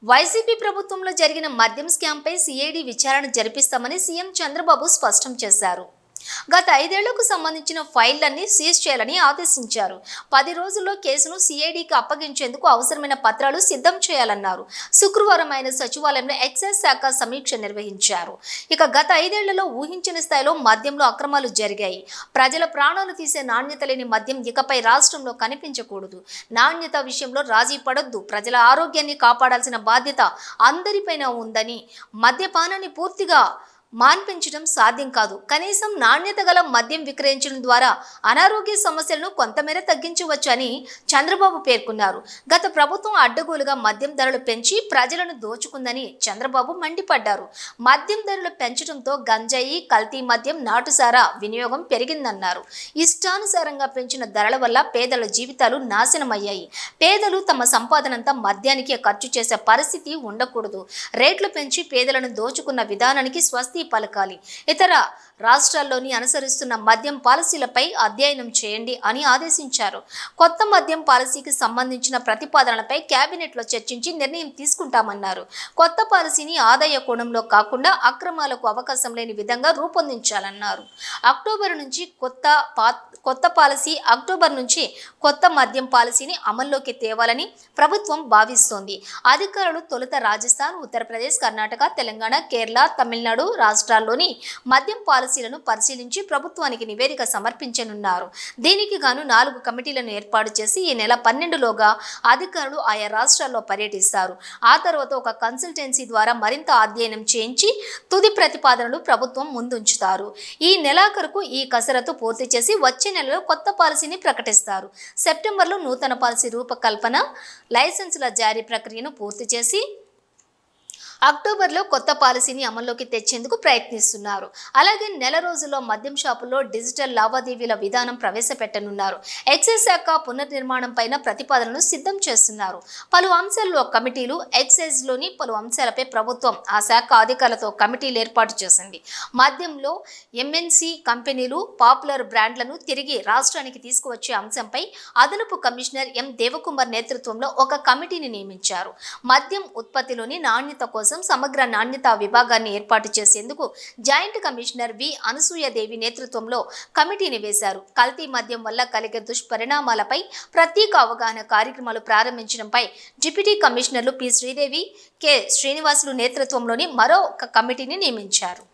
YCP ప్రభుత్వంలో జరిగిన మద్యం స్కామ్పై సిఐడి విచారణ జరిపిస్తామని సీఎం చంద్రబాబు స్పష్టం చేశారు. గత 5 ఏళ్లకు సంబంధించిన ఫైళ్లన్నీ సీజ్ చేయాలని ఆదేశించారు. 10 రోజుల్లో కేసును సిఐడికి అప్పగించేందుకు అవసరమైన పత్రాలు సిద్ధం చేయాలన్నారు. శుక్రవారం ఆయన సచివాలయంలో ఎక్సైజ్ శాఖ సమీక్ష నిర్వహించారు. ఇక గత 5 ఏళ్లలో ఊహించని స్థాయిలో మద్యంలో అక్రమాలు జరిగాయి. ప్రజల ప్రాణాలు తీసే నాణ్యత లేని మద్యం ఇకపై రాష్ట్రంలో కనిపించకూడదు. నాణ్యత విషయంలో రాజీ పడొద్దు. ప్రజల ఆరోగ్యాన్ని కాపాడాల్సిన బాధ్యత అందరిపైన ఉందని, మద్యపానాన్ని పూర్తిగా మాన్పించడం సాధ్యం కాదు. కనీసం నాణ్యత గల మద్యం విక్రయించడం ద్వారా అనారోగ్య సమస్యలను కొంతమేర తగ్గించవచ్చు అని చంద్రబాబు పేర్కొన్నారు. గత ప్రభుత్వం అడ్డగోలుగా మద్యం ధరలు పెంచి ప్రజలను దోచుకుందని చంద్రబాబు మండిపడ్డారు. మద్యం ధరలు పెంచడంతో గంజాయి, కల్తీ మద్యం, నాటుసారా వినియోగం పెరిగిందన్నారు. ఇష్టానుసారంగా పెంచిన ధరల వల్ల పేదల జీవితాలు నాశనమయ్యాయి. పేదలు తమ సంపాదనంతా మద్యానికే ఖర్చు చేసే పరిస్థితి ఉండకూడదు. రేట్లు పెంచి పేదలను దోచుకున్న విధానానికి స్వస్తి పలకాలి. ఇతర రాష్ట్రాల్లోని అనుసరిస్తున్న మద్యం పాలసీలపై అధ్యయనం చేయండి అని ఆదేశించారు. కొత్త మద్యం పాలసీకి సంబంధించిన ప్రతిపాదనలపై కేబినెట్లో చర్చించి నిర్ణయం తీసుకుంటామన్నారు. కొత్త పాలసీని ఆదాయ కోణంలో కాకుండా అక్రమాలకు అవకాశం లేని విధంగా రూపొందించాలన్నారు. అక్టోబర్ నుంచి కొత్త మద్యం పాలసీని అమల్లోకి తేవాలని ప్రభుత్వం భావిస్తోంది. అధికారులు తొలుత రాజస్థాన్, ఉత్తరప్రదేశ్, కర్ణాటక, తెలంగాణ, కేరళ, తమిళనాడు రాష్ట్రాల్లోని మద్యం పాలసీలను పరిశీలించి ప్రభుత్వానికి నివేదిక సమర్పించనున్నారు. దీనికి గాను 4 కమిటీలను ఏర్పాటు చేసి ఈ నెల 12లోగా అధికారులు ఆయా రాష్ట్రాల్లో పర్యటిస్తారు. ఆ తర్వాత ఒక కన్సల్టెన్సీ ద్వారా మరింత అధ్యయనం చేయించి తుది ప్రతిపాదనలు ప్రభుత్వం ముందుంచుతారు. ఈ నెలాఖరుకు ఈ కసరత్తు పూర్తి చేసి వచ్చే నెలలో కొత్త పాలసీని ప్రకటిస్తారు. సెప్టెంబర్లో నూతన పాలసీ రూపకల్పన, లైసెన్సుల జారీ ప్రక్రియను పూర్తి చేసి అక్టోబర్లో కొత్త పాలసీని అమల్లోకి తెచ్చేందుకు ప్రయత్నిస్తున్నారు. అలాగే నెల రోజుల్లో మద్యం షాపుల్లో డిజిటల్ లావాదేవీల విధానం ప్రవేశపెట్టనున్నారు. ఎక్సైజ్ శాఖ పునర్నిర్మాణం పైన ప్రతిపాదనలు సిద్ధం చేస్తున్నారు. పలు అంశాల్లో కమిటీలు, ఎక్సైజ్లోని పలు అంశాలపై ప్రభుత్వం ఆ శాఖ అధికారులతో కమిటీలు ఏర్పాటు చేసింది. మద్యంలో ఎంఎన్సి కంపెనీలు, పాపులర్ బ్రాండ్లను తిరిగి రాష్ట్రానికి తీసుకువచ్చే అంశంపై అదనపు కమిషనర్ ఎం దేవకుమార్ నేతృత్వంలో ఒక కమిటీని నియమించారు. మద్యం ఉత్పత్తిలోని నాణ్యత కోసం సమగ్ర నాణ్యతా విభాగాన్ని ఏర్పాటు చేసేందుకు జాయింట్ కమిషనర్ వి అనసూయదేవి నేతృత్వంలో కమిటీని వేశారు. కల్తీ మద్యం వల్ల కలిగే దుష్పరిణామాలపై ప్రత్యేక అవగాహన కార్యక్రమాలు ప్రారంభించడంపై deputy commissioners P Sridevi, K Srinivasulu నేతృత్వంలోని మరో ఒక కమిటీని నియమించారు.